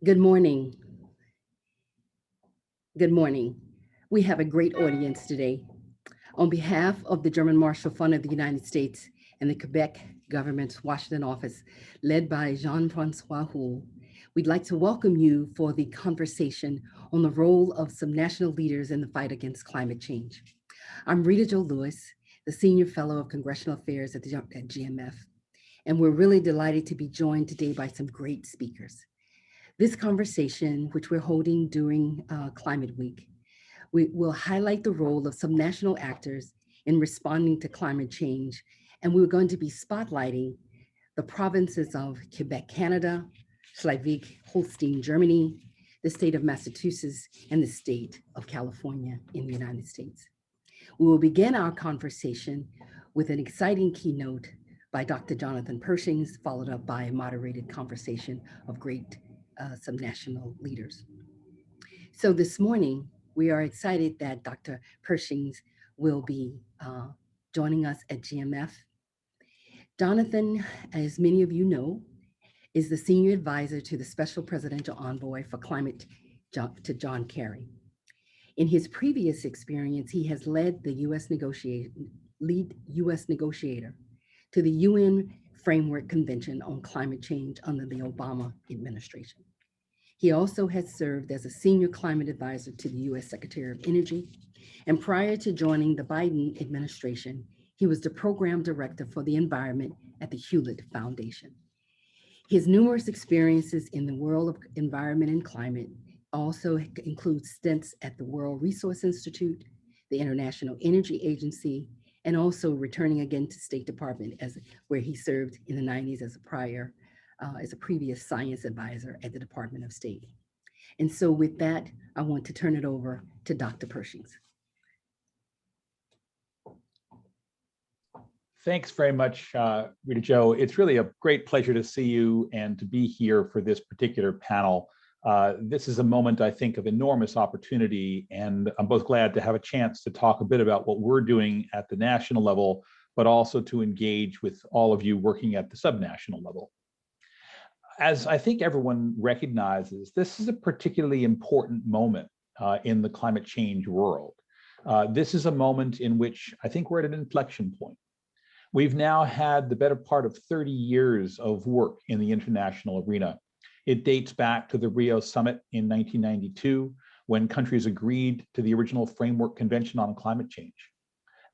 Good morning. Good morning. We have a great audience today. On behalf of the German Marshall Fund of the United States and the Quebec government's Washington office, led by Jean-Francois Houle, we'd like to welcome you for the conversation on the role of subnational leaders in the fight against climate change. I'm Reta Jo Lewis, the Senior Fellow of Congressional Affairs at GMF, and we're really delighted to be joined today by some great speakers. This conversation, which we're holding during Climate Week, we will highlight the role of subnational actors in responding to climate change, and we're going to be spotlighting the provinces of Quebec, Canada, Schleswig-Holstein, Germany, the state of Massachusetts, and the state of California in the United States. We will begin our conversation with an exciting keynote by Dr. Jonathan Pershing, followed up by a moderated conversation of great subnational leaders. So this morning, we are excited that Dr. Pershing will be joining us at GMF. Jonathan, as many of you know, is the senior advisor to the Special Presidential Envoy for Climate to John Kerry. In his previous experience, he has led the lead US negotiator to the UN Framework Convention on Climate Change under the Obama administration. He also has served as a senior climate advisor to the US Secretary of Energy, and prior to joining the Biden administration, he was the program director for the environment at the Hewlett Foundation. His numerous experiences in the world of environment and climate also include stints at the World Resource Institute, the International Energy Agency, and also returning again to State Department where he served in the 90s as a previous science advisor at the Department of State. And so with that, I want to turn it over to Dr. Pershing. Thanks very much, Reta Jo. It's really a great pleasure to see you and to be here for this particular panel. This is a moment, I think, of enormous opportunity, and I'm both glad to have a chance to talk a bit about what we're doing at the national level, but also to engage with all of you working at the subnational level. As I think everyone recognizes, this is a particularly important moment in the climate change world. This is a moment in which I think we're at an inflection point. We've now had the better part of 30 years of work in the international arena. It dates back to the Rio Summit in 1992, when countries agreed to the original Framework Convention on Climate Change.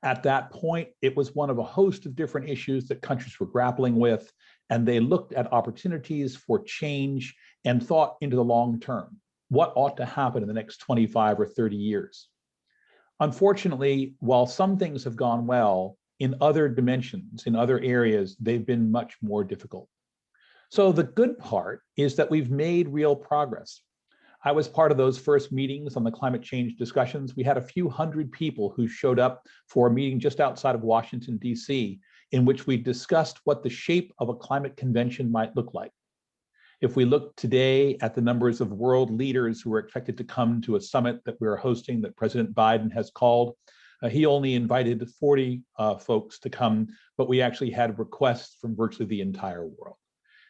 At that point, it was one of a host of different issues that countries were grappling with, and they looked at opportunities for change and thought into the long term. What ought to happen in the next 25 or 30 years? Unfortunately, while some things have gone well, in other dimensions, in other areas, they've been much more difficult. So the good part is that we've made real progress. I was part of those first meetings on the climate change discussions. We had a few hundred people who showed up for a meeting just outside of Washington, D.C., in which we discussed what the shape of a climate convention might look like. If we look today at the numbers of world leaders who are expected to come to a summit that we're hosting that President Biden has called, he only invited 40 folks to come, but we actually had requests from virtually the entire world.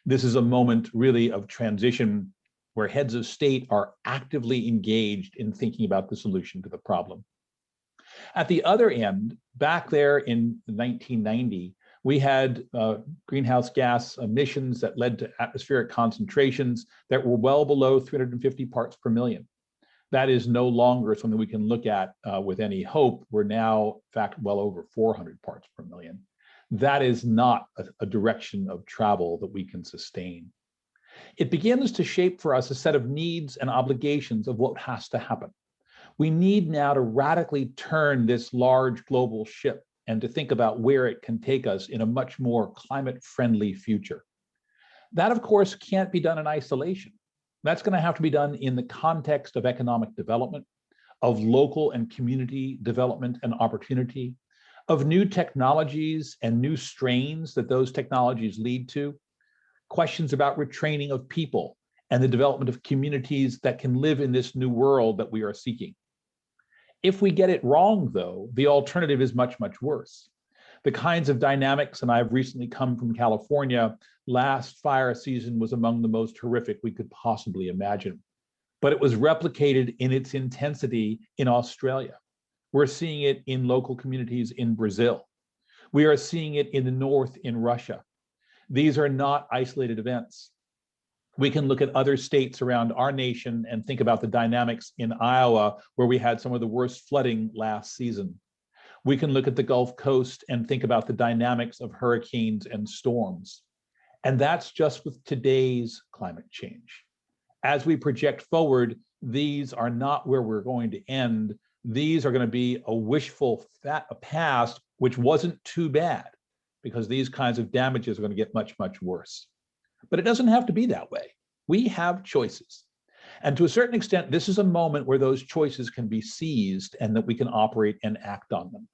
This is a moment really of transition where heads of state are actively engaged in thinking about the solution to the problem. At the other end, back there in 1990, we had greenhouse gas emissions that led to atmospheric concentrations that were well below 350 parts per million. That is no longer something we can look at with any hope. We're now, in fact, well over 400 parts per million. That is not a direction of travel that we can sustain. It begins to shape for us a set of needs and obligations of what has to happen. We need now to radically turn this large global ship and to think about where it can take us in a much more climate-friendly future. That, of course, can't be done in isolation. That's going to have to be done in the context of economic development, of local and community development and opportunity, of new technologies and new strains that those technologies lead to, questions about retraining of people and the development of communities that can live in this new world that we are seeking. If we get it wrong, though, the alternative is much, much worse. The kinds of dynamics, and I've recently come from California, last fire season was among the most horrific we could possibly imagine. But it was replicated in its intensity in Australia. We're seeing it in local communities in Brazil. We are seeing it in the north in Russia. These are not isolated events. We can look at other states around our nation and think about the dynamics in Iowa, where we had some of the worst flooding last season. We can look at the Gulf Coast and think about the dynamics of hurricanes and storms. And that's just with today's climate change. As we project forward, these are not where we're going to end. These are going to be a wishful past, which wasn't too bad, because these kinds of damages are going to get much, much worse. But it doesn't have to be that way. We have choices. And to a certain extent, this is a moment where those choices can be seized and that we can operate and act on them.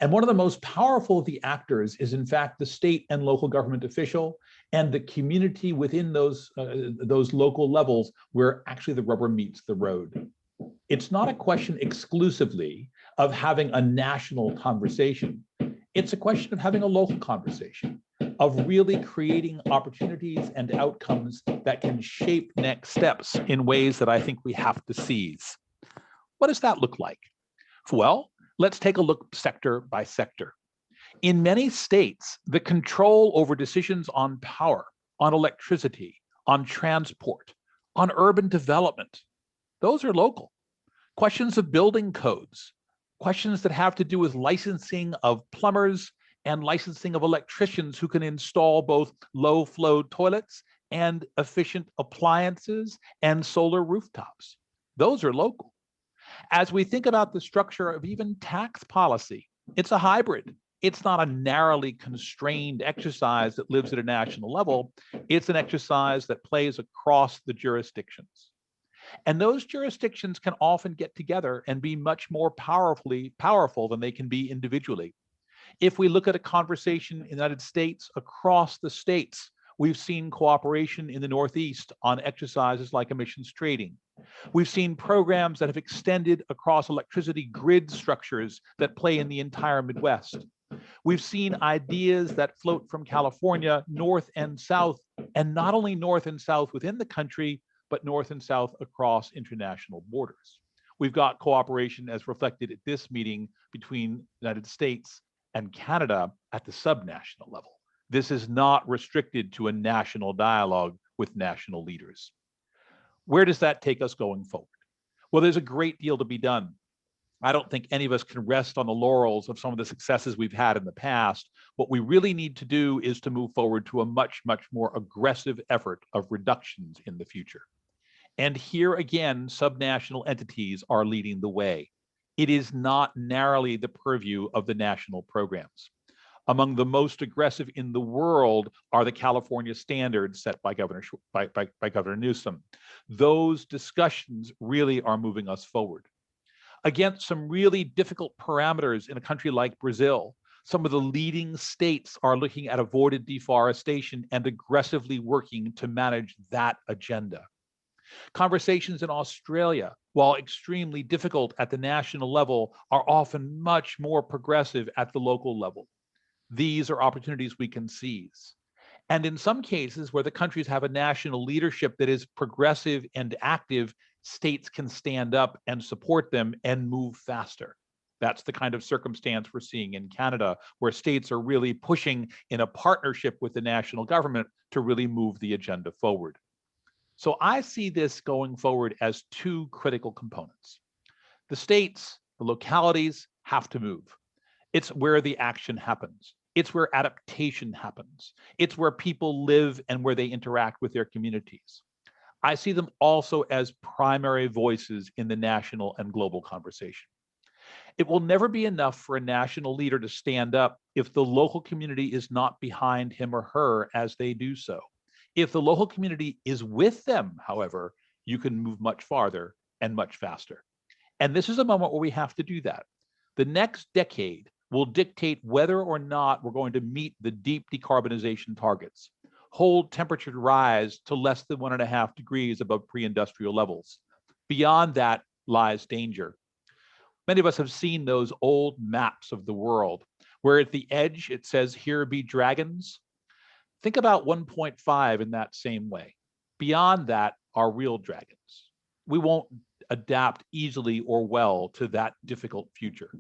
And one of the most powerful of the actors is, in fact, the state and local government official and the community within those local levels where actually the rubber meets the road. It's not a question exclusively of having a national conversation. It's a question of having a local conversation, of really creating opportunities and outcomes that can shape next steps in ways that I think we have to seize. What does that look like? Well, let's take a look sector by sector. In many states, the control over decisions on power, on electricity, on transport, on urban development, those are local. Questions of building codes, questions that have to do with licensing of plumbers and licensing of electricians who can install both low-flow toilets and efficient appliances and solar rooftops. Those are local. As we think about the structure of even tax policy, it's a hybrid. It's not a narrowly constrained exercise that lives at a national level. It's an exercise that plays across the jurisdictions. And those jurisdictions can often get together and be much more powerful than they can be individually. If we look at a conversation in the United States, across the states, we've seen cooperation in the Northeast on exercises like emissions trading. We've seen programs that have extended across electricity grid structures that play in the entire Midwest. We've seen ideas that float from California, north and south, and not only north and south within the country, but north and south across international borders. We've got cooperation as reflected at this meeting between the United States and Canada at the subnational level. This is not restricted to a national dialogue with national leaders. Where does that take us going forward? Well, there's a great deal to be done. I don't think any of us can rest on the laurels of some of the successes we've had in the past. What we really need to do is to move forward to a much, much more aggressive effort of reductions in the future. And here again, subnational entities are leading the way. It is not narrowly the purview of the national programs. Among the most aggressive in the world are the California standards set by Governor Newsom. Those discussions really are moving us forward. Against some really difficult parameters in a country like Brazil, some of the leading states are looking at avoided deforestation and aggressively working to manage that agenda. Conversations in Australia, while extremely difficult at the national level, are often much more progressive at the local level. These are opportunities we can seize. And in some cases where the countries have a national leadership that is progressive and active, states can stand up and support them and move faster. That's the kind of circumstance we're seeing in Canada, where states are really pushing in a partnership with the national government to really move the agenda forward. So I see this going forward as two critical components. The states, the localities have to move. It's where the action happens. It's where adaptation happens. It's where people live and where they interact with their communities. I see them also as primary voices in the national and global conversation. It will never be enough for a national leader to stand up if the local community is not behind him or her as they do so. If the local community is with them, however, you can move much farther and much faster. And this is a moment where we have to do that. The next decade will dictate whether or not we're going to meet the deep decarbonization targets, hold temperature rise to less than 1.5 degrees above pre-industrial levels. Beyond that lies danger. Many of us have seen those old maps of the world Where at the edge, it says, here be dragons. Think about 1.5 in that same way. Beyond that are real dragons. We won't adapt easily or well to that difficult future.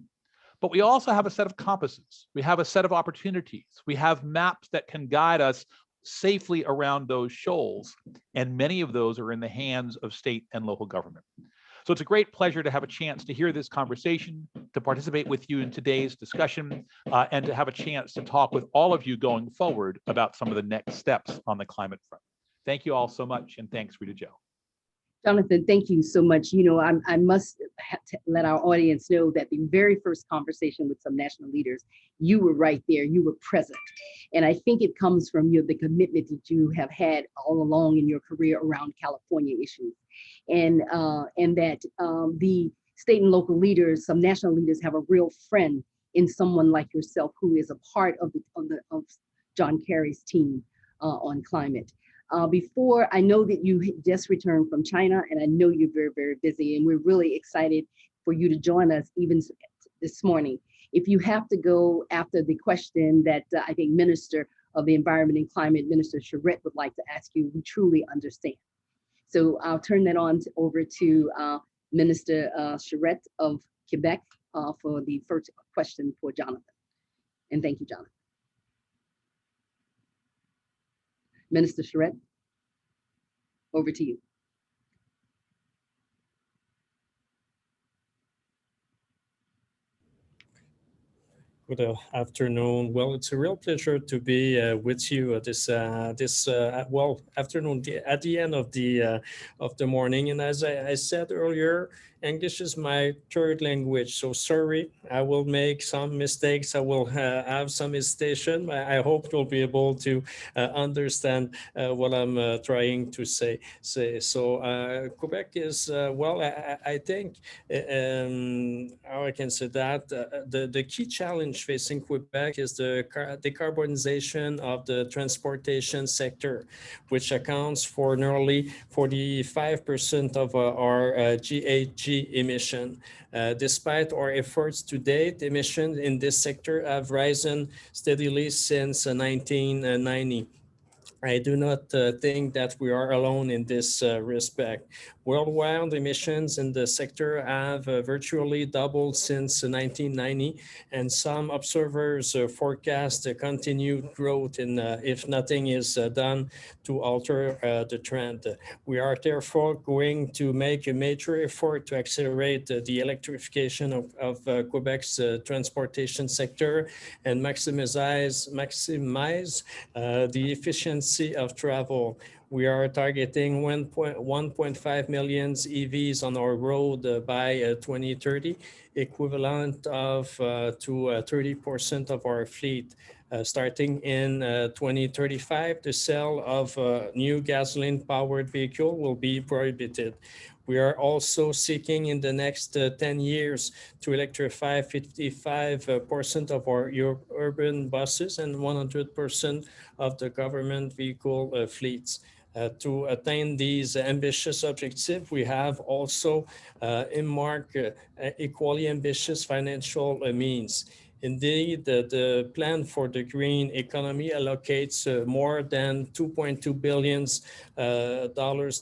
But we also have a set of compasses. We have a set of opportunities. We have maps that can guide us safely around those shoals. And many of those are in the hands of state and local government. So it's a great pleasure to have a chance to hear this conversation, to participate with you in today's discussion, and to have a chance to talk with all of you going forward about some of the next steps on the climate front. Thank you all so much, and thanks, Reta Jo. Jonathan, thank you so much. You know, I must have to let our audience know that the very first conversation with some national leaders, you were right there, you were present. And I think it comes from the commitment that you have had all along in your career around California issues. And that the state and local leaders, some national leaders, have a real friend in someone like yourself who is a part of John Kerry's team on climate. Before, I know that you just returned from China, and I know you're very, very busy, and we're really excited for you to join us even this morning. If you have to go after the question that I think Minister of the Environment and Climate, Minister Charette, would like to ask you, we truly understand. So I'll turn that over to Minister Charette of Quebec for the first question for Jonathan. And thank you, Jonathan. Minister Charette, over to you. Good afternoon. Well, it's a real pleasure to be with you this afternoon at the end of the morning. And as I said earlier, English is my third language, so sorry, I will make some mistakes. I will have some hesitation. I hope you'll be able to understand what I'm trying to say. So Quebec is, well, I think, how I can say that, the key challenge facing Quebec is the decarbonization of the transportation sector, which accounts for nearly 45% of our GHG emission. Despite our efforts to date, emissions in this sector have risen steadily since 1990. I do not think that we are alone in this respect. Worldwide emissions in the sector have virtually doubled since 1990, and some observers forecast a continued growth if nothing is done to alter the trend. We are therefore going to make a major effort to accelerate the electrification of Quebec's transportation sector and maximize the efficiency of travel. We are targeting 1.5 million EVs on our road by 2030, equivalent of to 30% of our fleet. Starting in 2035, the sale of new gasoline-powered vehicle will be prohibited. We are also seeking in the next 10 years to electrify 55% of our urban buses and 100% of the government vehicle fleets. To attain these ambitious objectives, we have also earmarked equally ambitious financial means. Indeed, the plan for the green economy allocates more than $2.2 billion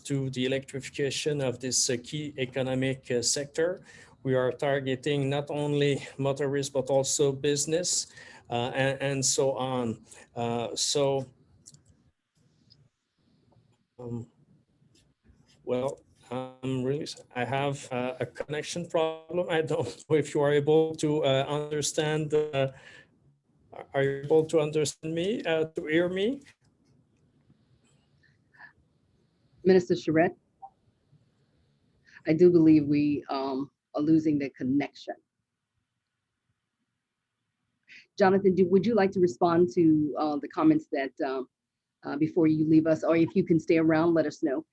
to the electrification of this key economic sector. We are targeting not only motorists, but also business and so on. Well, really, I have a connection problem. I don't know if you are able to understand. Are you able to understand me, to hear me? Minister Charette, I do believe we are losing the connection. Jonathan, would you like to respond to the comments that before you leave us, or if you can stay around, let us know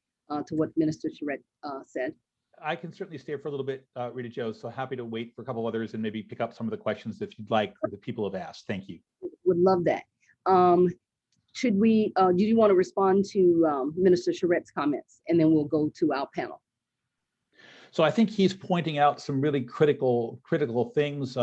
to what Minister Charette said. I can certainly stay for a little bit, Reta Jo, so happy to wait for a couple others and maybe pick up some of the questions if you'd like that people have asked. Thank you. Would love that. Should we, do you want to respond to Minister Charette's comments, and then we'll go to our panel? So I think he's pointing out some really critical things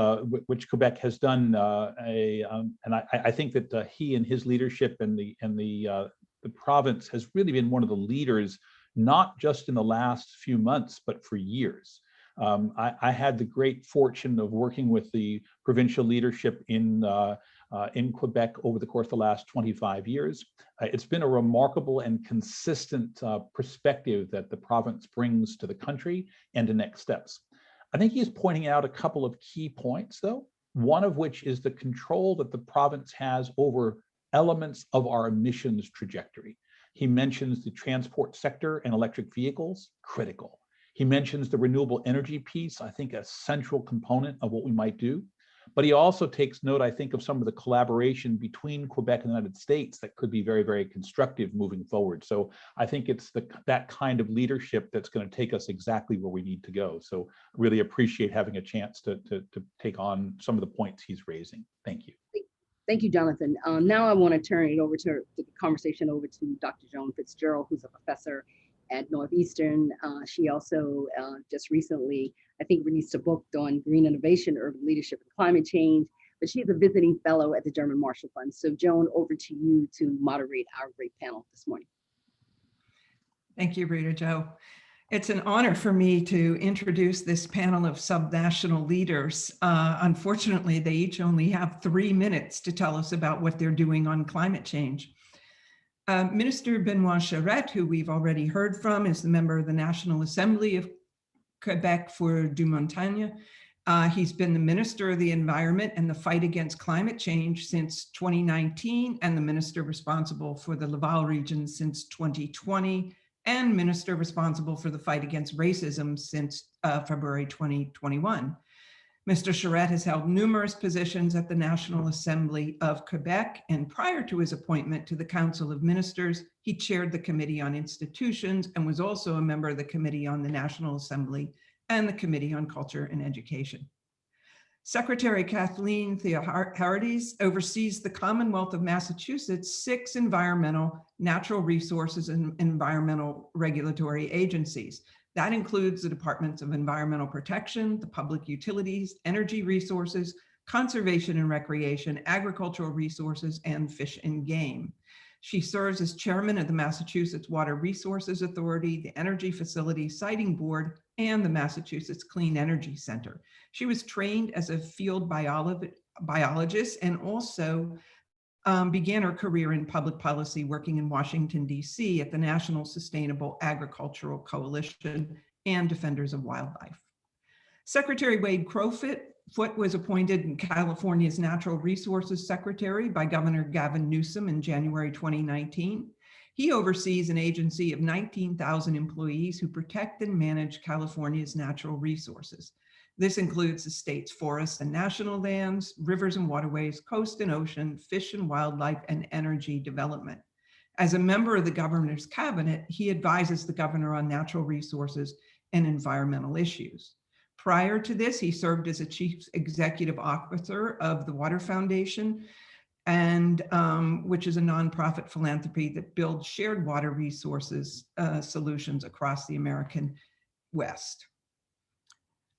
which Quebec has done, and I think that he and his leadership and the province has really been one of the leaders, not just in the last few months, but for years. I had the great fortune of working with the provincial leadership in Quebec over the course of the last 25 years. It's been a remarkable and consistent perspective that the province brings to the country and to next steps. I think he's pointing out a couple of key points, though, one of which is the control that the province has over elements of our emissions trajectory. He mentions the transport sector and electric vehicles, critical. He mentions the renewable energy piece, I think a central component of what we might do. But he also takes note, I think, of some of the collaboration between Quebec and the United States that could be very, very constructive moving forward. So I think it's that kind of leadership that's going to take us exactly where we need to go. So really appreciate having a chance to take on some of the points he's raising. Thank you. Thank you, Jonathan. Now I want to turn it over to the conversation over to Dr. Joan Fitzgerald, who's a professor at Northeastern. She also just recently, I think, released a book on green innovation, urban leadership, and climate change, but she's a visiting fellow at the German Marshall Fund. So Joan, over to you to moderate our great panel this morning. Thank you, Rita Jo. It's an honor for me to introduce this panel of subnational leaders. Unfortunately, they each only have 3 minutes to tell us about what they're doing on climate change. Minister Benoit Charette, who we've already heard from, is the member of the National Assembly of Quebec for du Montagne. He's been the Minister of the Environment and the Fight Against Climate Change since 2019, and the Minister responsible for the Laval region since 2020, and Minister responsible for the fight against racism since February 2021. Mr. Charette has held numerous positions at the National Assembly of Quebec, and prior to his appointment to the Council of Ministers, he chaired the Committee on Institutions and was also a member of the Committee on the National Assembly and the Committee on Culture and Education. Secretary Kathleen Theoharides oversees the Commonwealth of Massachusetts' 6 environmental, natural resources, and environmental regulatory agencies. That includes the Departments of Environmental Protection, the Public Utilities, Energy Resources, Conservation and Recreation, Agricultural Resources, and Fish and Game. She serves as chairman of the Massachusetts Water Resources Authority, the Energy Facility Siting Board, and the Massachusetts Clean Energy Center. She was trained as a field biologist and also began her career in public policy working in Washington, D.C. at the National Sustainable Agricultural Coalition and Defenders of Wildlife. Secretary Wade Crawfoot was appointed California's Natural Resources Secretary by Governor Gavin Newsom in January 2019. He oversees an agency of 19,000 employees who protect and manage California's natural resources. This includes the state's forests and national lands, rivers and waterways, coast and ocean, fish and wildlife, and energy development. As a member of the governor's cabinet, he advises the governor on natural resources and environmental issues. Prior to this, he served as a chief executive officer of the Water Foundation, and which is a nonprofit philanthropy that builds shared water resources solutions across the American West.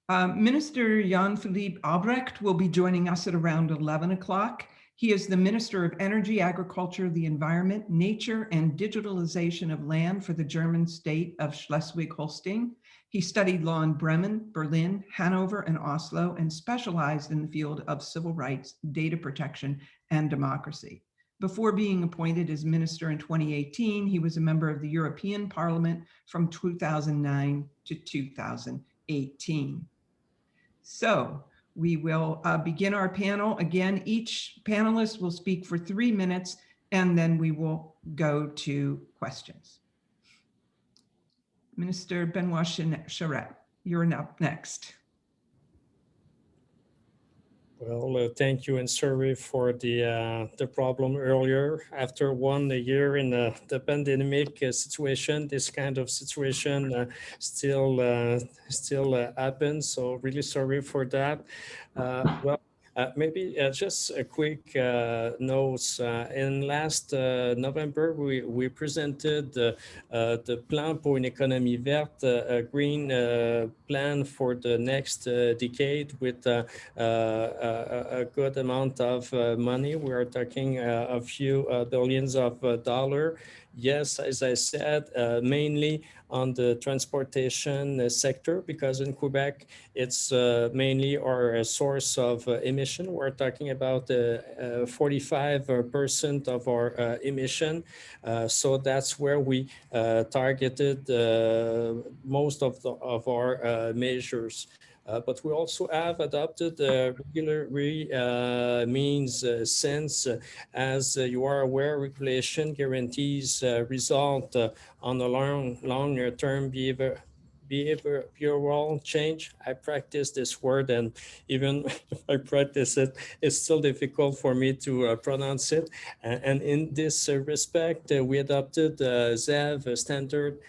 Minister Jan-Philippe Albrecht will be joining us at around 11 o'clock. He is the Minister of Energy, Agriculture, the Environment, Nature, and Digitalization of Land for the German state of Schleswig-Holstein. He studied law in Bremen, Berlin, Hanover, and Oslo, and specialized in the field of civil rights, data protection, and democracy. Before being appointed as minister in 2018, he was a member of the European Parliament from 2009 to 2018. So we will begin our panel. Again, each panelist will speak for 3 minutes, and then we will go to questions. Minister Benoit Charette, you're up next. Well, thank you, and sorry for the problem earlier. After 1 year in the pandemic situation, this kind of situation still happens. So really sorry for that. Well, Maybe just a quick notes. In last November, we presented the Plan pour une économie verte, a green plan for the next decade with a good amount of money. We are talking a few billions of dollars. Yes, as I said, mainly on the transportation sector, because in Quebec, it's mainly our source of emission. We're talking about 45% of our emission. So that's where we targeted most of our measures. But we also have adopted regulatory means since, as you are aware, regulation guarantees result on a longer term behavioral change. I practice this word, and even if I practice it, it's still difficult for me to pronounce it. And in this respect, we adopted ZEV standard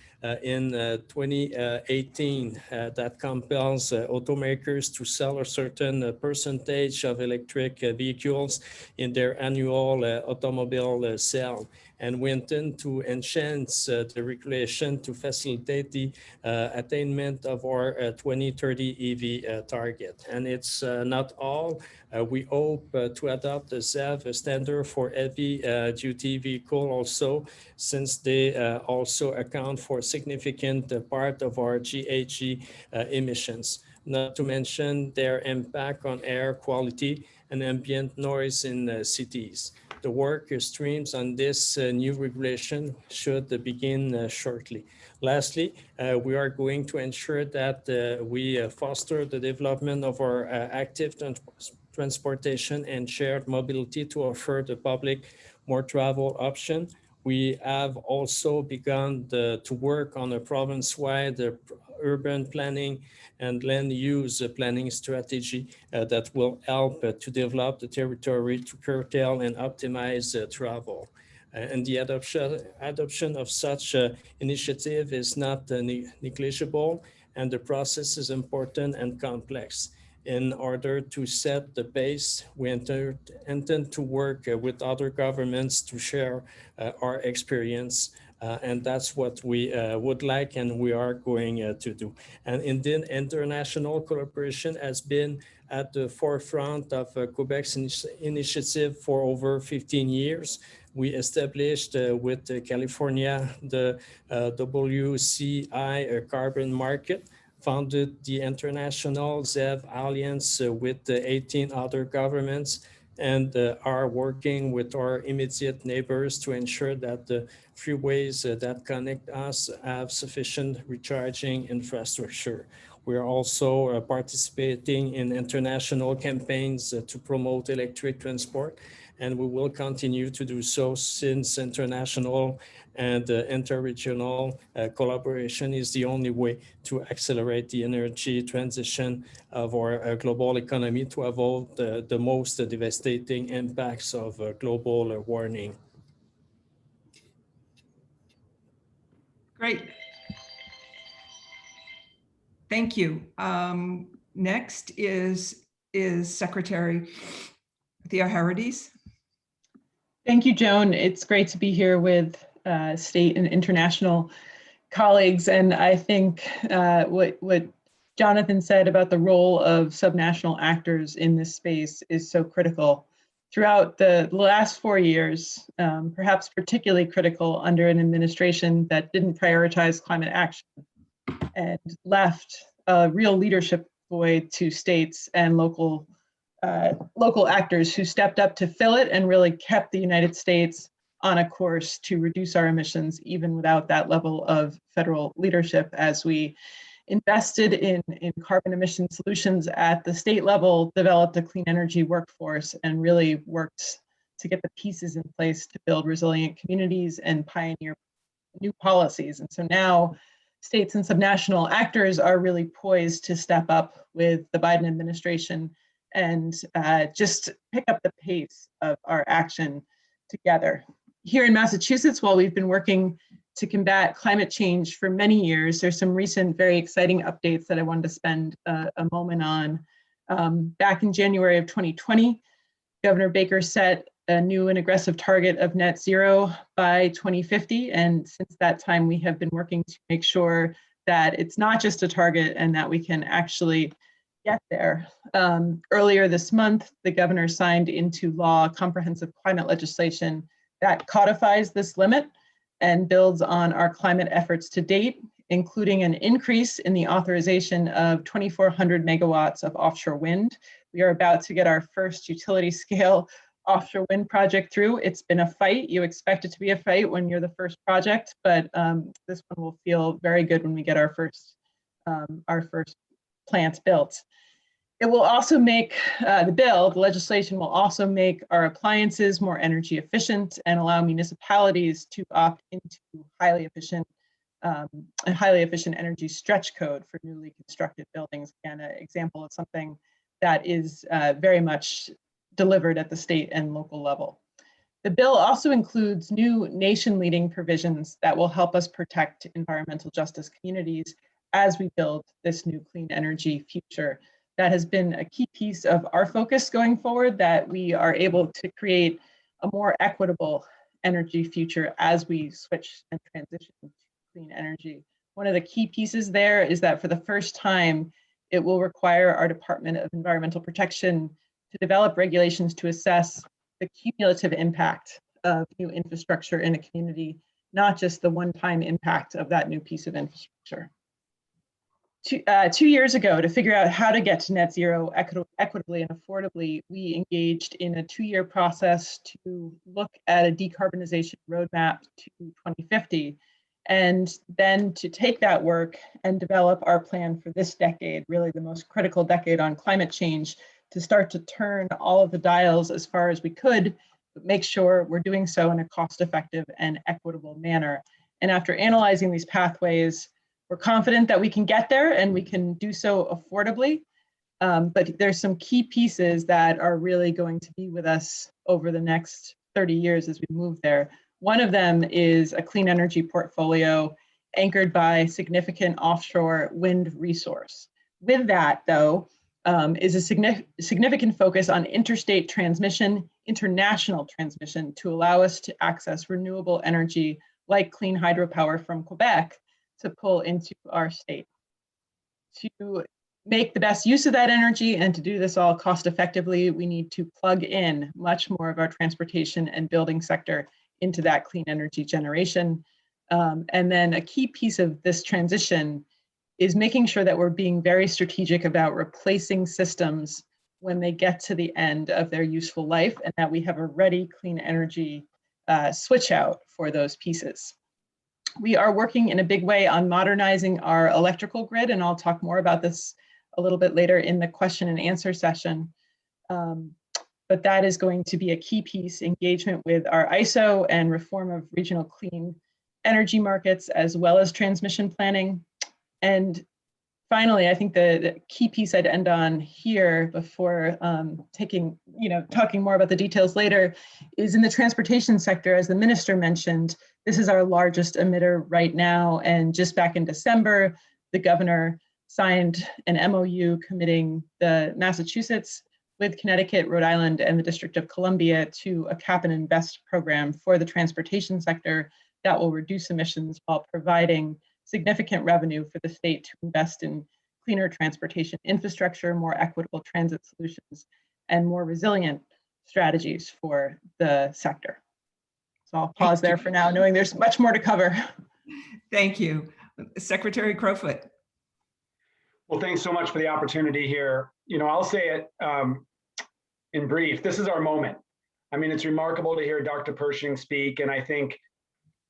in 2018 that compels automakers to sell a certain percentage of electric vehicles in their annual automobile sale. And we intend to enhance the regulation to facilitate the attainment of our 2030 EV target. And it's not all. We hope to adopt the ZEV standard for heavy duty vehicle also, since they also account for a significant part of our GHG emissions, not to mention their impact on air quality and ambient noise in cities. The work streams on this new regulation should begin shortly. Lastly, we are going to ensure that we foster the development of our active transportation and shared mobility to offer the public more travel option. We have also begun to work on a province-wide urban planning and land use planning strategy that will help to develop the territory to curtail and optimize travel. And the adoption of such initiative is not negligible, and the process is important and complex. In order to set the pace, we intend to work with other governments to share our experience. And that's what we would like, and we are going to do. And indeed, international collaboration has been at the forefront of Quebec's initiative for over 15 years. We established with California the WCI carbon market, founded the International ZEV Alliance with 18 other governments, and are working with our immediate neighbors to ensure that the freeways that connect us have sufficient recharging infrastructure. We are also participating in international campaigns to promote electric transport, and we will continue to do so, since international and interregional collaboration is the only way to accelerate the energy transition of our global economy to avoid the most devastating impacts of global warming. Great. Thank you. Next is Secretary Theoharides. Thank you, Joan. It's great to be here with state and international colleagues. And I think what Jonathan said about the role of subnational actors in this space is so critical. Throughout the last 4 years, perhaps particularly critical under an administration that didn't prioritize climate action and left a real leadership void to states and local actors who stepped up to fill it and really kept the United States on a course to reduce our emissions, even without that level of federal leadership, as we invested in carbon emission solutions at the state level, developed a clean energy workforce, and really worked to get the pieces in place to build resilient communities and pioneer new policies. And so now states and subnational actors are really poised to step up with the Biden administration and just pick up the pace of our action together. Here in Massachusetts, while we've been working to combat climate change for many years, there's some recent very exciting updates that I wanted to spend a moment on. Back in January of 2020, Governor Baker set a new and aggressive target of net zero by 2050. And since that time, we have been working to make sure that it's not just a target and that we can actually get there. Earlier this month, the governor signed into law comprehensive climate legislation that codifies this limit and builds on our climate efforts to date, including an increase in the authorization of 2,400 megawatts of offshore wind. We are about to get our first utility scale offshore wind project through. It's been a fight. You expect it to be a fight when you're the first project, but this one will feel very good when we get our first plants built. It will also make the legislation will also make our appliances more energy efficient and allow municipalities to opt into highly efficient energy stretch code for newly constructed buildings. Again, an example of something that is very much delivered at the state and local level. The bill also includes new nation-leading provisions that will help us protect environmental justice communities as we build this new clean energy future. That has been a key piece of our focus going forward, that we are able to create a more equitable energy future as we switch and transition to clean energy. One of the key pieces there is that for the first time, it will require our Department of Environmental Protection to develop regulations to assess the cumulative impact of new infrastructure in a community, not just the one-time impact of that new piece of infrastructure. 2 years ago, to figure out how to get to net zero equitably and affordably, we engaged in a 2-year process to look at a decarbonization roadmap to 2050, and then to take that work and develop our plan for this decade, really the most critical decade on climate change, to start to turn all of the dials as far as we could, but make sure we're doing so in a cost-effective and equitable manner. And after analyzing these pathways, we're confident that we can get there and we can do so affordably. But there's some key pieces that are really going to be with us over the next 30 years as we move there. One of them is a clean energy portfolio anchored by significant offshore wind resource. With that, though, is a significant focus on interstate transmission, international transmission, to allow us to access renewable energy like clean hydropower from Quebec to pull into our state. To make the best use of that energy and to do this all cost effectively, we need to plug in much more of our transportation and building sector into that clean energy generation. And then a key piece of this transition is making sure that we're being very strategic about replacing systems when they get to the end of their useful life, and that we have a ready clean energy switch out for those pieces. We are working in a big way on modernizing our electrical grid, and I'll talk more about this a little bit later in the question and answer session. But that is going to be a key piece: engagement with our ISO and reform of regional clean energy markets, as well as transmission planning. And finally, I think the key piece I'd end on here before talking more about the details later is in the transportation sector. As the minister mentioned, this is our largest emitter right now. And just back in December, the governor signed an MOU committing the Massachusetts with Connecticut, Rhode Island, and the District of Columbia to a cap and invest program for the transportation sector that will reduce emissions while providing significant revenue for the state to invest in cleaner transportation infrastructure, more equitable transit solutions, and more resilient strategies for the sector. So I'll pause there for now, knowing there's much more to cover. Thank you. Secretary Crawfoot. Well, thanks so much for the opportunity here. I'll say it in brief. This is our moment. I mean, it's remarkable to hear Dr. Pershing speak, and I think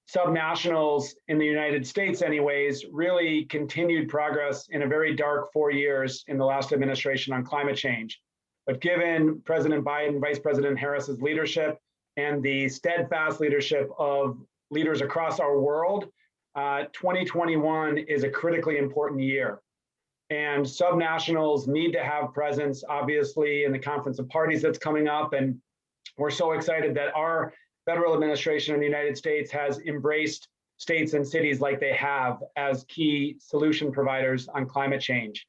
subnationals in the United States anyways, really continued progress in a very dark 4 years in the last administration on climate change. But given President Biden, Vice President Harris's leadership, and the steadfast leadership of leaders across our world, 2021 is a critically important year. And subnationals need to have presence, obviously, in the Conference of Parties that's coming up. And we're so excited that our federal administration in the United States has embraced states and cities like they have as key solution providers on climate change.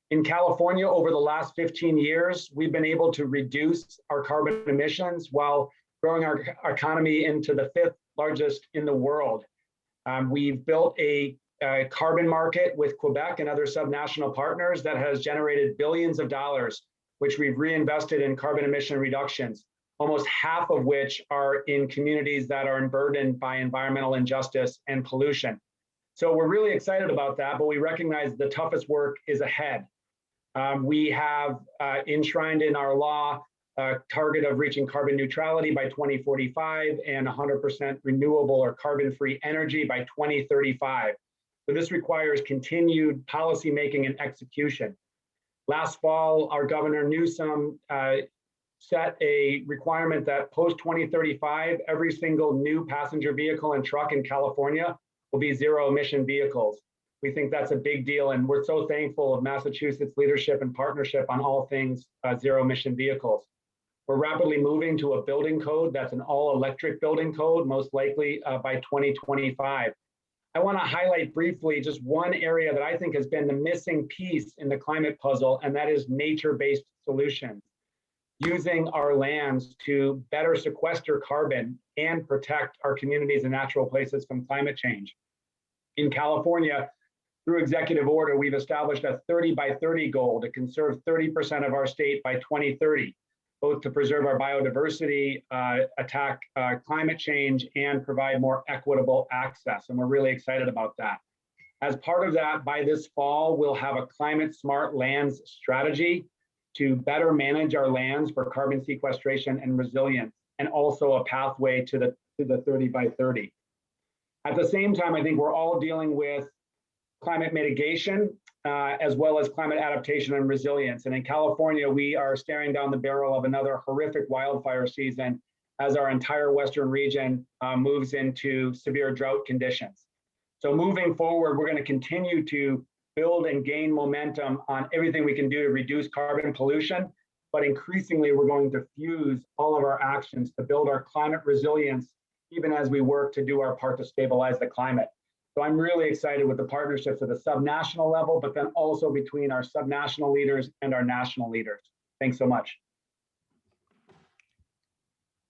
In California, over the last 15 years, we've been able to reduce our carbon emissions while growing our economy into the 5th largest in the world. We've built a carbon market with Quebec and other subnational partners that has generated billions of dollars, which we've reinvested in carbon emission reductions, almost half of which are in communities that are burdened by environmental injustice and pollution. So we're really excited about that, but we recognize the toughest work is ahead. We have enshrined in our law a target of reaching carbon neutrality by 2045 and 100% renewable or carbon-free energy by 2035. So this requires continued policymaking and execution. Last fall, our Governor Newsom set a requirement that post-2035, every single new passenger vehicle and truck in California will be zero-emission vehicles. We think that's a big deal, and we're so thankful of Massachusetts' leadership and partnership on all things zero-emission vehicles. We're rapidly moving to a building code that's an all-electric building code, most likely by 2025. I want to highlight briefly just one area that I think has been the missing piece in the climate puzzle, and that is nature-based solutions, using our lands to better sequester carbon and protect our communities and natural places from climate change. In California, through executive order, we've established a 30 by 30 goal to conserve 30% of our state by 2030, both to preserve our biodiversity, attack climate change, and provide more equitable access. And we're really excited about that. As part of that, by this fall, we'll have a climate smart lands strategy to better manage our lands for carbon sequestration and resilience, and also a pathway to the 30 by 30. At the same time, I think we're all dealing with climate mitigation, as well as climate adaptation and resilience. And in California, we are staring down the barrel of another horrific wildfire season as our entire Western region moves into severe drought conditions. So moving forward, we're going to continue to build and gain momentum on everything we can do to reduce carbon pollution, but increasingly we're going to fuse all of our actions to build our climate resilience, even as we work to do our part to stabilize the climate. So I'm really excited with the partnerships at the subnational level, but then also between our subnational leaders and our national leaders. Thanks so much.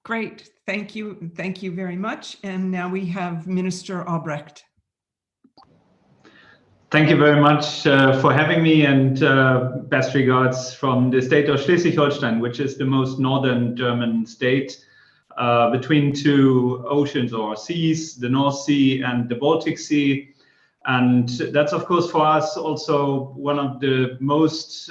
Great, thank you. Thank you very much. And now we have Minister Albrecht. Thank you very much for having me, and best regards from the state of Schleswig-Holstein, which is the most northern German state between two oceans or seas, the North Sea and the Baltic Sea. And that's, of course, for us also one of the most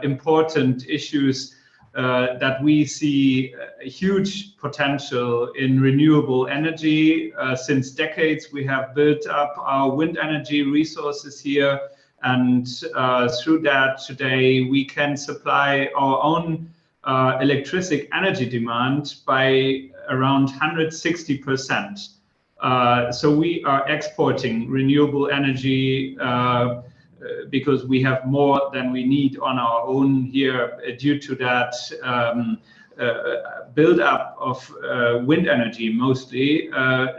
important issues that we see a huge potential in renewable energy. Since decades, we have built up our wind energy resources here. And through that, today, we can supply our own electricity energy demand by around 160%. So we are exporting renewable energy because we have more than we need on our own here due to that build-up of wind energy, mostly,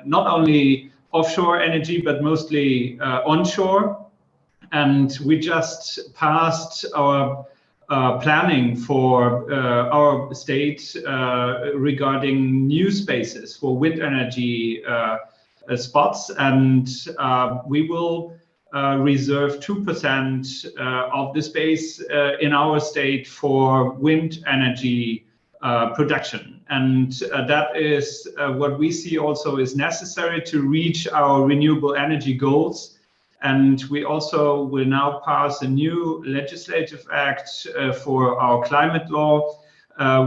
not only offshore energy, but mostly onshore. And we just passed our planning for our state regarding new spaces for wind energy spots, and we will reserve 2% of the space in our state for wind energy production. And that is what we see also is necessary to reach our renewable energy goals. And we also will now pass a new legislative act for our climate law,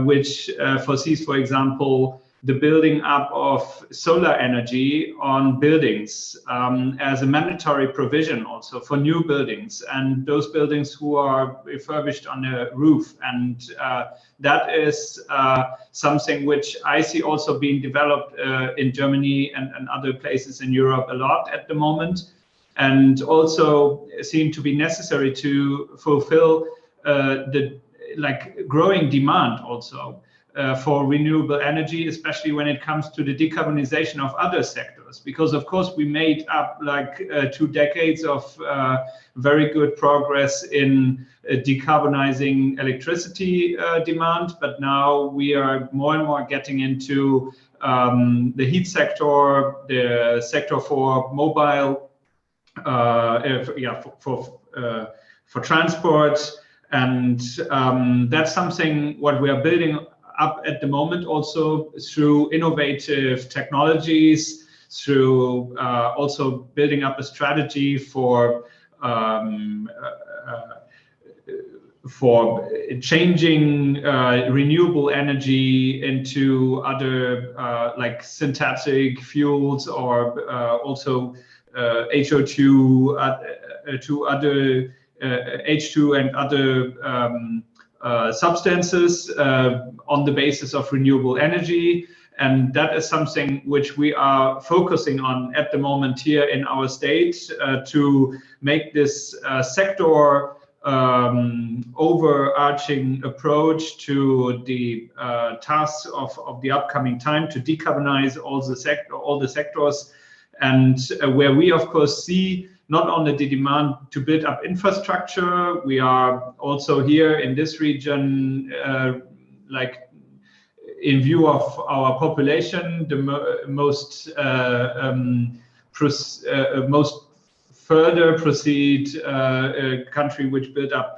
which foresees, for example, the building up of solar energy on buildings as a mandatory provision also for new buildings and those buildings who are refurbished on the roof. And that is something which I see also being developed in Germany and other places in Europe a lot at the moment, and also seem to be necessary to fulfill the growing demand also for renewable energy, especially when it comes to the decarbonization of other sectors. sectors, because of course we made up like 2 decades of very good progress in decarbonizing electricity demand, but now we are more and more getting into the heat sector, the sector for mobile, for transport, and that's something what we are building up at the moment, also through innovative technologies, through also building up a strategy for changing renewable energy into other like synthetic fuels, or also HO2 to other H2 and other substances on the basis of renewable energy. And that is something which we are focusing on at the moment here in our state, to make this sector overarching approach to the tasks of the upcoming time, to decarbonize all the sectors, and where we of course see not only the demand to build up infrastructure, we are also here in this region, like in view of our population, the most further proceed country which built up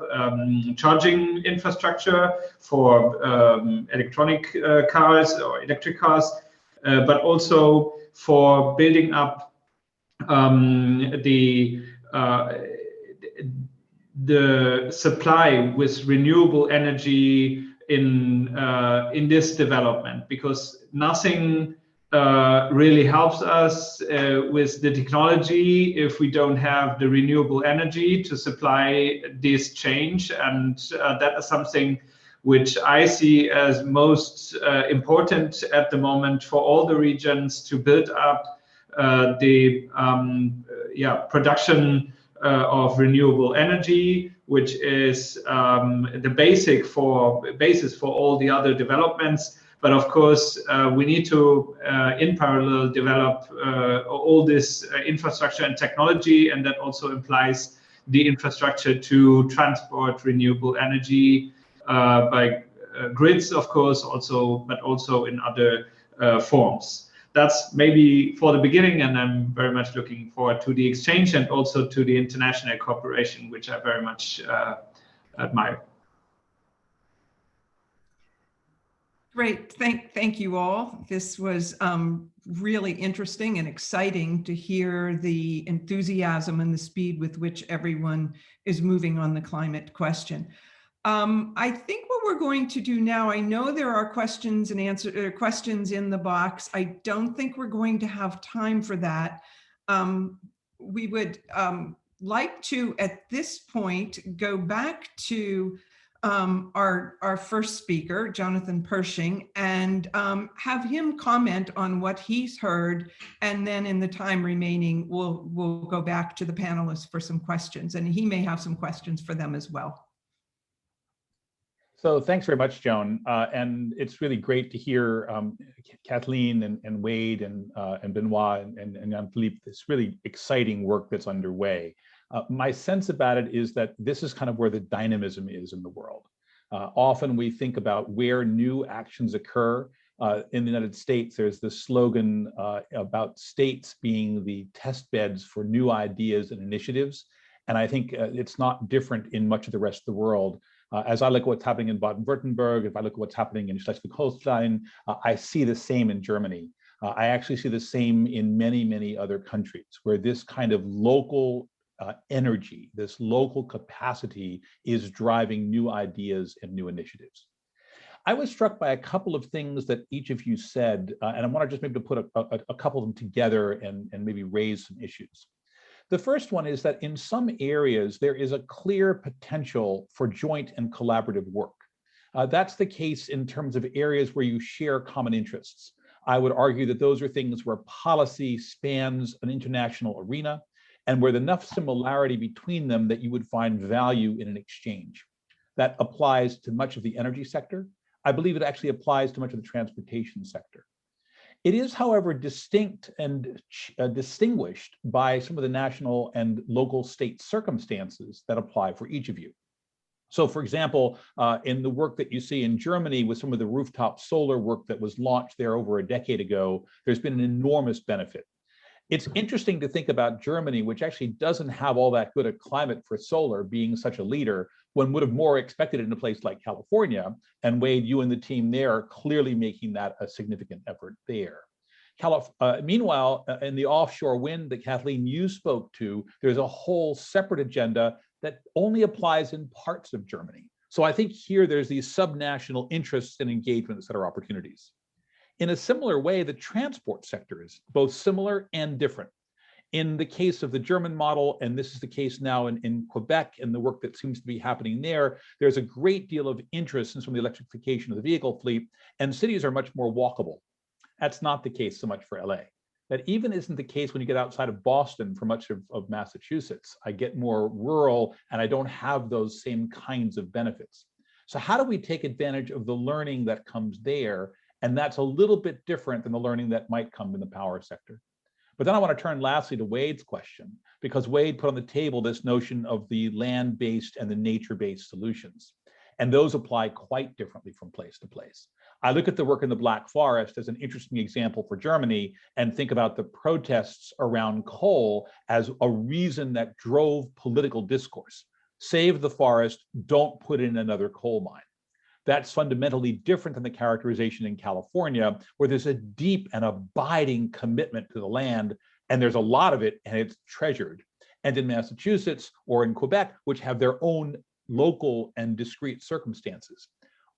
charging infrastructure for electronic cars or electric cars, but also for building up the supply with renewable energy in this development, because nothing really helps us with the technology if we don't have the renewable energy to supply this change. And that is something which I see as most important at the moment for all the regions, to build up the production of renewable energy, which is the basis for all the other developments. But of course, we need to, in parallel, develop all this infrastructure and technology, and that also implies the infrastructure to transport renewable energy by grids, of course, but also in other forms. That's maybe for the beginning, and I'm very much looking forward to the exchange and also to the international cooperation, which I very much admire. Great, thank you all. This was really interesting and exciting to hear the enthusiasm and the speed with which everyone is moving on the climate question. I think what we're going to do now, I know there are questions and questions in the box. I don't think we're going to have time for that. We would like to, at this point, go back to our first speaker, Jonathan Pershing, and have him comment on what he's heard. And then in the time remaining, we'll go back to the panelists for some questions, and he may have some questions for them as well. So thanks very much, Joan. And it's really great to hear Kathleen and Wade and Benoit and Philipp, this really exciting work that's underway. My sense about it is that this is kind of where the dynamism is in the world. Often we think about where new actions occur. In the United States, there's this slogan about states being the test beds for new ideas and initiatives. And I think it's not different in much of the rest of the world. As I look at what's happening in Baden-Württemberg, if I look at what's happening in Schleswig-Holstein, I see the same in Germany. I actually see the same in many, many other countries, where this kind of local energy, this local capacity is driving new ideas and new initiatives. I was struck by a couple of things that each of you said, and I want to just maybe put a couple of them together and maybe raise some issues. The first one is that in some areas, there is a clear potential for joint and collaborative work. That's the case in terms of areas where you share common interests. I would argue that those are things where policy spans an international arena and where there's enough similarity between them that you would find value in an exchange. That applies to much of the energy sector. I believe it actually applies to much of the transportation sector. It is, however, distinct and distinguished by some of the national and local state circumstances that apply for each of you. So, for example, in the work that you see in Germany with some of the rooftop solar work that was launched there over a decade ago, there's been an enormous benefit. It's interesting to think about Germany, which actually doesn't have all that good a climate for solar, being such a leader. One would have more expected it in a place like California. And Wade, you and the team there are clearly making that a significant effort there. Meanwhile, in the offshore wind that Kathleen, you spoke to, there's a whole separate agenda that only applies in parts of Germany. So I think here there's these subnational interests and engagements that are opportunities. In a similar way, the transport sector is both similar and different. In the case of the German model, and this is the case now in Quebec and the work that seems to be happening there, there's a great deal of interest in some of the electrification of the vehicle fleet, and cities are much more walkable. That's not the case so much for LA. That even isn't the case when you get outside of Boston for much of Massachusetts. I get more rural and I don't have those same kinds of benefits. So how do we take advantage of the learning that comes there? And that's a little bit different than the learning that might come in the power sector. But then I want to turn lastly to Wade's question, because Wade put on the table this notion of the land-based and the nature-based solutions. And those apply quite differently from place to place. I look at the work in the Black Forest as an interesting example for Germany and think about the protests around coal as a reason that drove political discourse. Save the forest, don't put in another coal mine. That's fundamentally different than the characterization in California, where there's a deep and abiding commitment to the land, and there's a lot of it, and it's treasured. And in Massachusetts or in Quebec, which have their own local and discrete circumstances.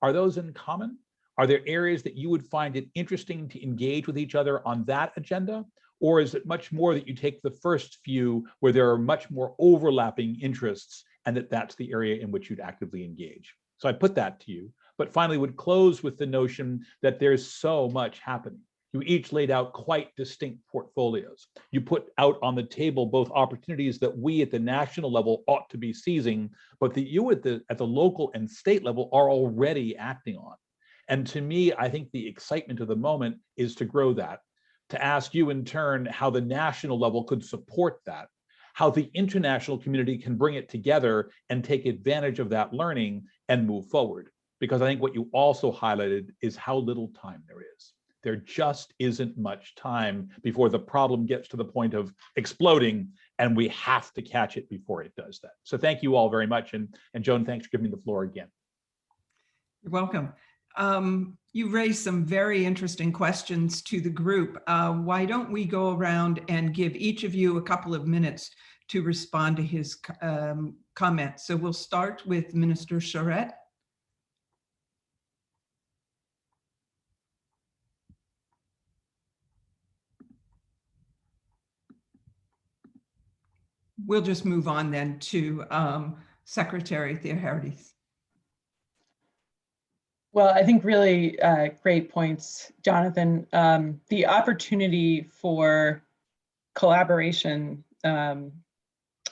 Are those in common? Are there areas that you would find it interesting to engage with each other on that agenda? Or is it much more that you take the first few where there are much more overlapping interests and that's the area in which you'd actively engage? So I put that to you, but finally would close with the notion that there's so much happening. You each laid out quite distinct portfolios. You put out on the table both opportunities that we at the national level ought to be seizing, but that you at the local and state level are already acting on. And to me, I think the excitement of the moment is to grow that, to ask you in turn how the national level could support that, how the international community can bring it together and take advantage of that learning and move forward. Because I think what you also highlighted is how little time there is. There just isn't much time before the problem gets to the point of exploding, and we have to catch it before it does that. So thank you all very much. And Joan, thanks for giving me the floor again. You're welcome. You raised some very interesting questions to the group. Why don't we go around and give each of you a couple of minutes to respond to his comments. So we'll start with Minister Charette. We'll just move on then to Secretary Theoharides. Well, I think really great points, Jonathan. The opportunity for collaboration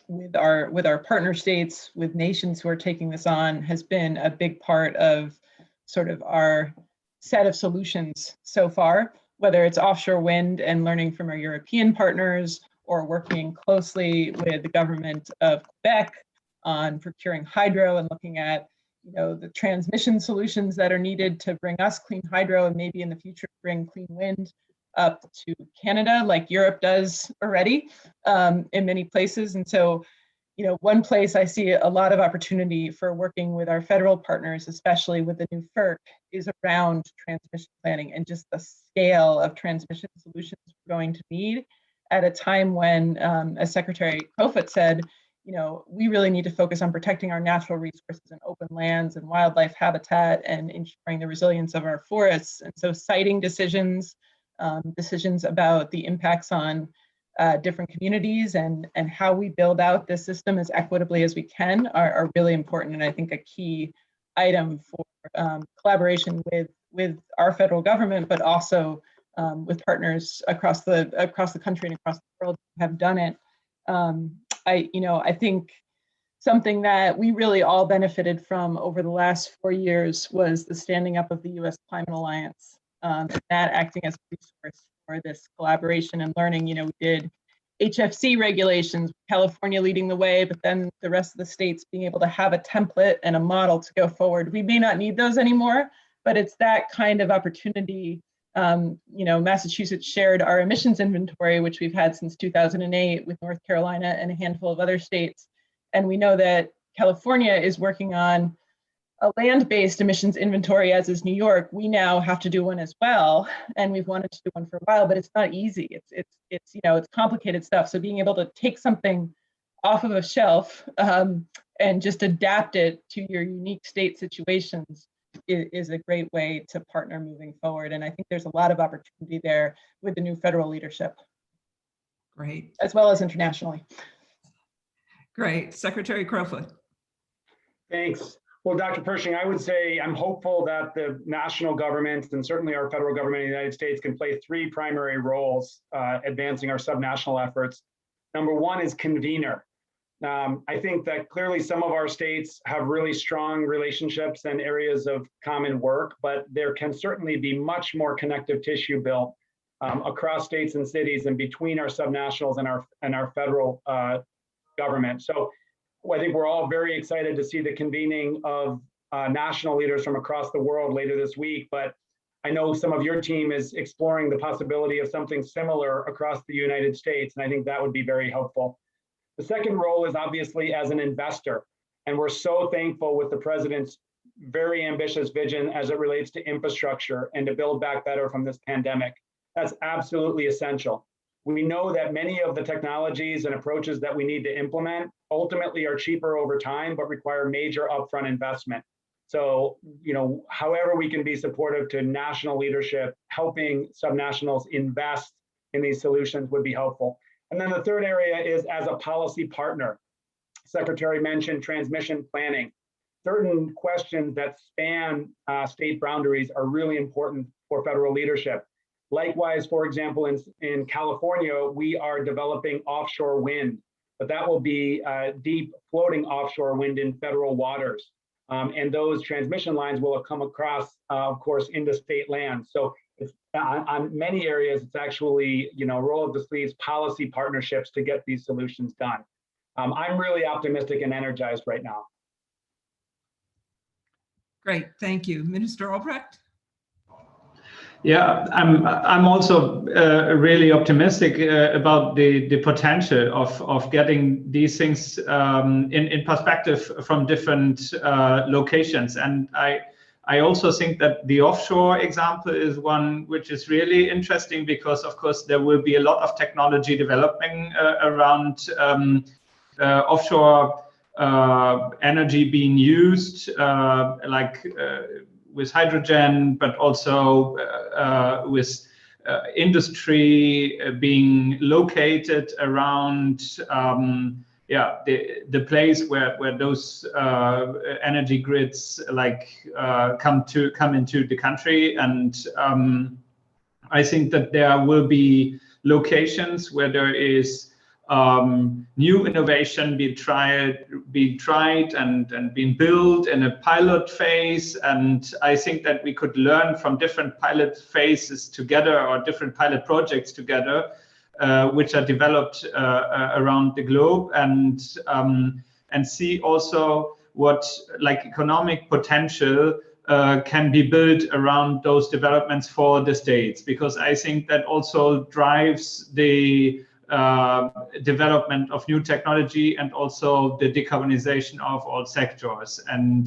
with our partner states, with nations who are taking this on, has been a big part of sort of our set of solutions so far, whether it's offshore wind and learning from our European partners, or working closely with the government of Quebec on procuring hydro and looking at the transmission solutions that are needed to bring us clean hydro and maybe in the future bring clean wind up to Canada like Europe does already in many places. And so, one place I see a lot of opportunity for working with our federal partners, especially with the new FERC, is around transmission planning and just the scale of transmission solutions we're going to need at a time when, as Secretary Crawfoot said, we really need to focus on protecting our natural resources and open lands and wildlife habitat and ensuring the resilience of our forests. And so citing decisions about the impacts on different communities and how we build out this system as equitably as we can are really important. And I think a key item for collaboration with our federal government, but also with partners across the country and across the world who have done it. I think something that we really all benefited from over the last 4 years was the standing up of the U.S. Climate Alliance that acting as a resource for this collaboration and learning. You know, we did HFC regulations, California leading the way, but then the rest of the states being able to have a template and a model to go forward. We may not need those anymore, but it's that kind of opportunity. You know, Massachusetts shared our emissions inventory, which we've had since 2008 with North Carolina and a handful of other states. And we know that California is working on a land-based emissions inventory, as is New York. We now have to do one as well, and we've wanted to do one for a while, but it's not easy. It's you know, it's complicated stuff. So being able to take something off of a shelf and just adapt it to your unique state situations is a great way to partner moving forward. And I think there's a lot of opportunity there with the new federal leadership. Great. As well as internationally. Great. Secretary Crawfoot. Thanks. Well, Dr. Pershing, I would say I'm hopeful that the national government and certainly our federal government in the United States can play three primary roles advancing our subnational efforts. Number one is convener. I think that clearly some of our states have really strong relationships and areas of common work, but there can certainly be much more connective tissue built across states and cities and between our subnationals and our federal government. So I think we're all very excited to see the convening of national leaders from across the world later this week, but I know some of your team is exploring the possibility of something similar across the United States, and I think that would be very helpful. The second role is obviously as an investor, and we're so thankful with the president's very ambitious vision as it relates to infrastructure and to build back better from this pandemic. That's absolutely essential. We know that many of the technologies and approaches that we need to implement ultimately are cheaper over time, but require major upfront investment. So, you know, however we can be supportive to national leadership, helping subnationals invest in these solutions would be helpful. And then the third area is as a policy partner. Secretary mentioned transmission planning. Certain questions that span state boundaries are really important for federal leadership. Likewise, for example, in California, we are developing offshore wind, but that will be deep floating offshore wind in federal waters. And those transmission lines will come across, of course, into state lands. So it's, on many areas, it's actually, you know, roll up the sleeves policy partnerships to get these solutions done. I'm really optimistic and energized right now. Great, thank you. Minister Albrecht? Yeah, I'm also really optimistic about the potential of getting these things in perspective from different locations. And I also think that the offshore example is one which is really interesting because, of course, there will be a lot of technology developing around offshore energy being used, with hydrogen, but also with industry being located around the place where those energy grids come into the country. And I think that there will be locations where there is new innovation being tried and being built in a pilot phase. And I think that we could learn from different pilot phases together or different pilot projects together, which are developed around the globe, and see also what economic potential can be built around those developments for the states, because I think that also drives the development of new technology and also the decarbonization of all sectors, and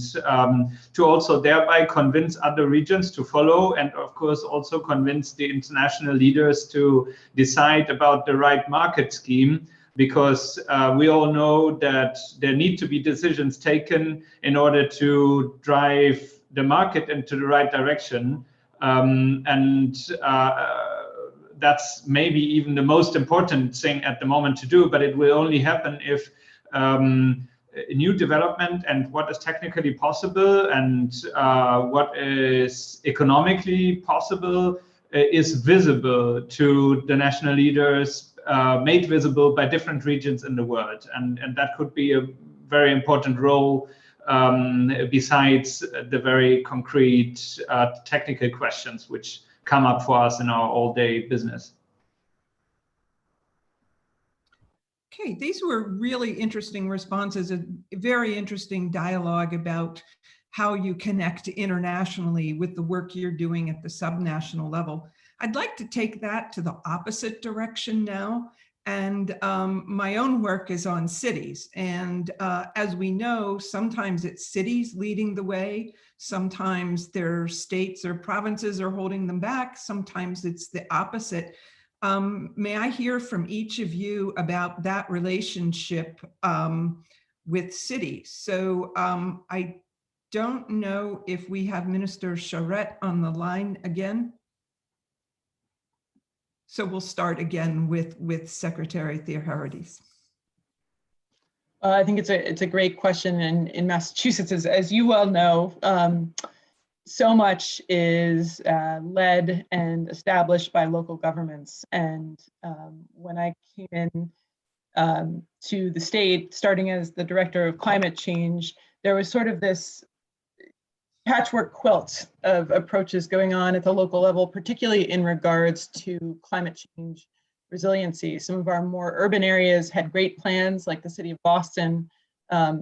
to also thereby convince other regions to follow, and of course also convince the international leaders to decide about the right market scheme, because we all know that there need to be decisions taken in order to drive the market into the right direction, that's maybe even the most important thing at the moment to do, but it will only happen if new development and what is technically possible and what is economically possible is visible to the national leaders, made visible by different regions in the world. And that could be a very important role besides the very concrete technical questions which come up for us in our all-day business. Okay, these were really interesting responses, a very interesting dialogue about how you connect internationally with the work you're doing at the subnational level. I'd like to take that to the opposite direction now. And my own work is on cities. And as we know, sometimes it's cities leading the way. Sometimes their states or provinces are holding them back. Sometimes it's the opposite. May I hear from each of you about that relationship with cities? So I don't know if we have Minister Charette on the line again. So we'll start again with Secretary Theoharides. I think it's a great question. And in Massachusetts, as you well know, so much is led and established by local governments. And when I came in to the state, starting as the director of climate change, there was sort of this patchwork quilt of approaches going on at the local level, particularly in regards to climate change resiliency. Some of our more urban areas had great plans, like the city of Boston.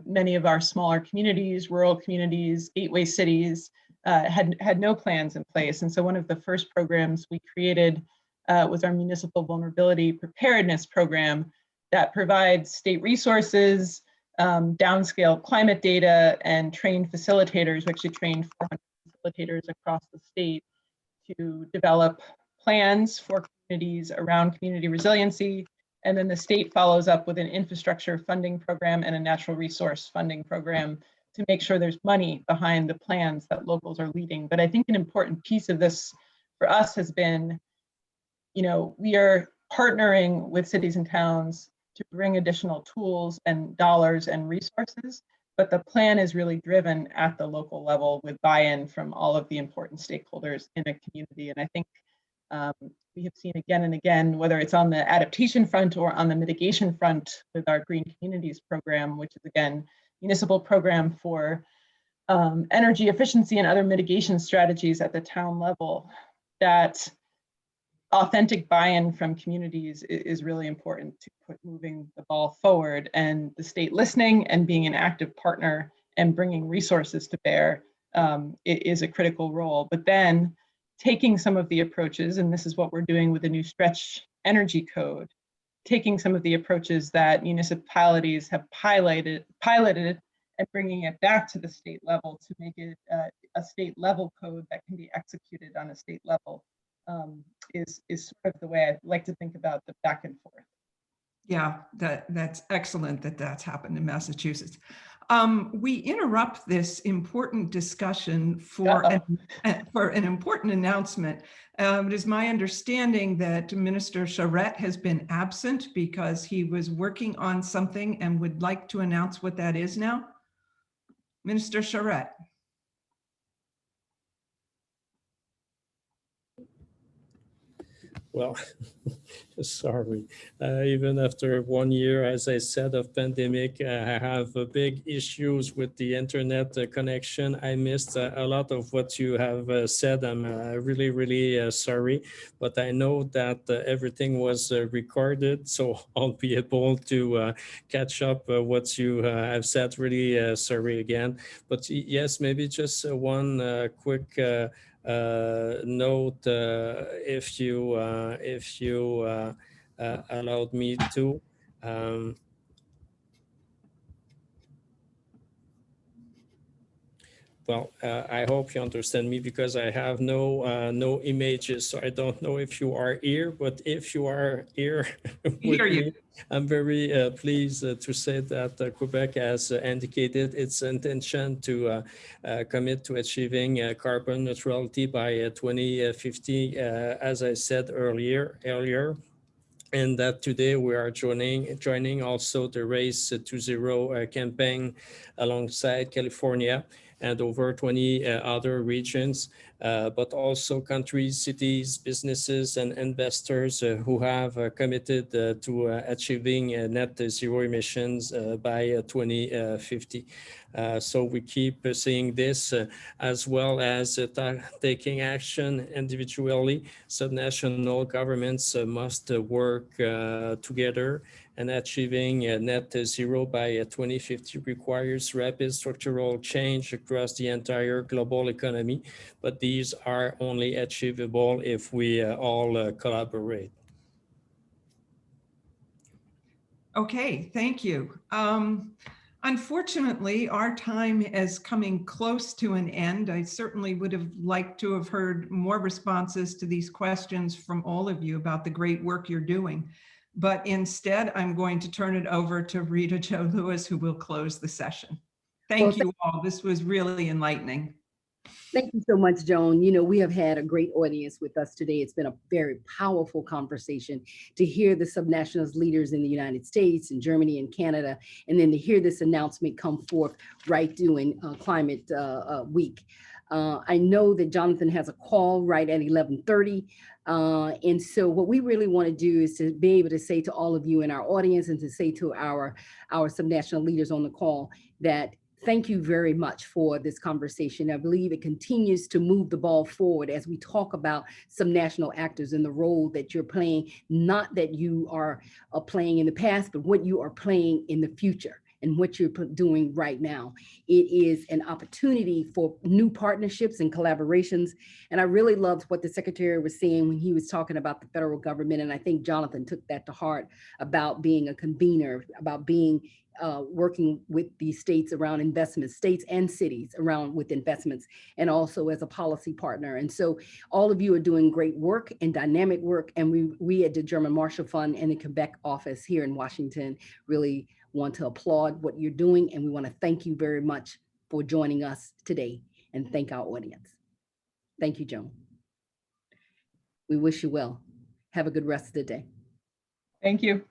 Many of our smaller communities, rural communities, gateway cities had no plans in place. And so one of the first programs we created was our Municipal Vulnerability Preparedness Program that provides state resources, downscale climate data, and trained facilitators. We actually trained 400 facilitators across the state to develop plans for communities around community resiliency. And then the state follows up with an infrastructure funding program and a natural resource funding program to make sure there's money behind the plans that locals are leading. But I think an important piece of this for us has been, we are partnering with cities and towns to bring additional tools and dollars and resources, but the plan is really driven at the local level with buy-in from all of the important stakeholders in a community. And I think we have seen again and again, whether it's on the adaptation front or on the mitigation front with our Green Communities program, which is again, municipal program for energy efficiency and other mitigation strategies at the town level, that authentic buy-in from communities is really important to put moving the ball forward, and the state listening and being an active partner and bringing resources to bear is a critical role. But then taking some of the approaches, and this is what we're doing with the new stretch energy code, taking some of the approaches that municipalities have piloted and bringing it back to the state level to make it a state level code that can be executed on a state level. Is sort of the way I like to think about the back and forth. Yeah, that's excellent that that's happened in Massachusetts. We interrupt this important discussion for an important announcement. It is my understanding that Minister Charette has been absent because he was working on something and would like to announce what that is now. Minister Charette. Well, sorry. Even after 1 year, as I said, of pandemic, I have big issues with the internet connection. I missed a lot of what you have said. I'm really, really sorry. But I know that everything was recorded, so I'll be able to catch up what you have said. Really sorry again. But yes, maybe just one quick note, if you allowed me to. Well, I hope you understand me because I have no images, so I don't know if you are here. But if you are here with me, I'm very pleased to say that Quebec has indicated its intention to commit to achieving carbon neutrality by 2050, as I said earlier. And that today we are joining also the Race to Zero campaign alongside California and over 20 other regions but also countries, cities, businesses, and investors who have committed to achieving net zero emissions by 2050. So we keep seeing this as well as taking action individually. Subnational governments must work together, and achieving net zero by 2050 requires rapid structural change across the entire global economy. But these are only achievable if we all collaborate. Okay, thank you. Unfortunately, our time is coming close to an end. I certainly would have liked to have heard more responses to these questions from all of you about the great work you're doing. But instead, I'm going to turn it over to Reta Jo Lewis, who will close the session. Thank you all. This was really enlightening. Thank you so much, Joan. You know, we have had a great audience with us today. It's been a very powerful conversation to hear the subnationals leaders in the United States and Germany and Canada, and then to hear this announcement come forth right during Climate Week. I know that Jonathan has a call right at 11:30. And so what we really want to do is to be able to say to all of you in our audience and to say to our subnational leaders on the call that thank you very much for this conversation. I believe it continues to move the ball forward as we talk about subnational actors and the role that you're playing, not that you are playing in the past, but what you are playing in the future and what you're doing right now. It is an opportunity for new partnerships and collaborations. And I really loved what the Secretary was saying when he was talking about the federal government. And I think Jonathan took that to heart about being a convener, about being working with the states around investments, states and cities around with investments, and also as a policy partner. And so all of you are doing great work and dynamic work. And we at the German Marshall Fund and the Quebec office here in Washington really want to applaud what you're doing. And we want to thank you very much for joining us today and thank our audience. Thank you, Joan. We wish you well. Have a good rest of the day. Thank you.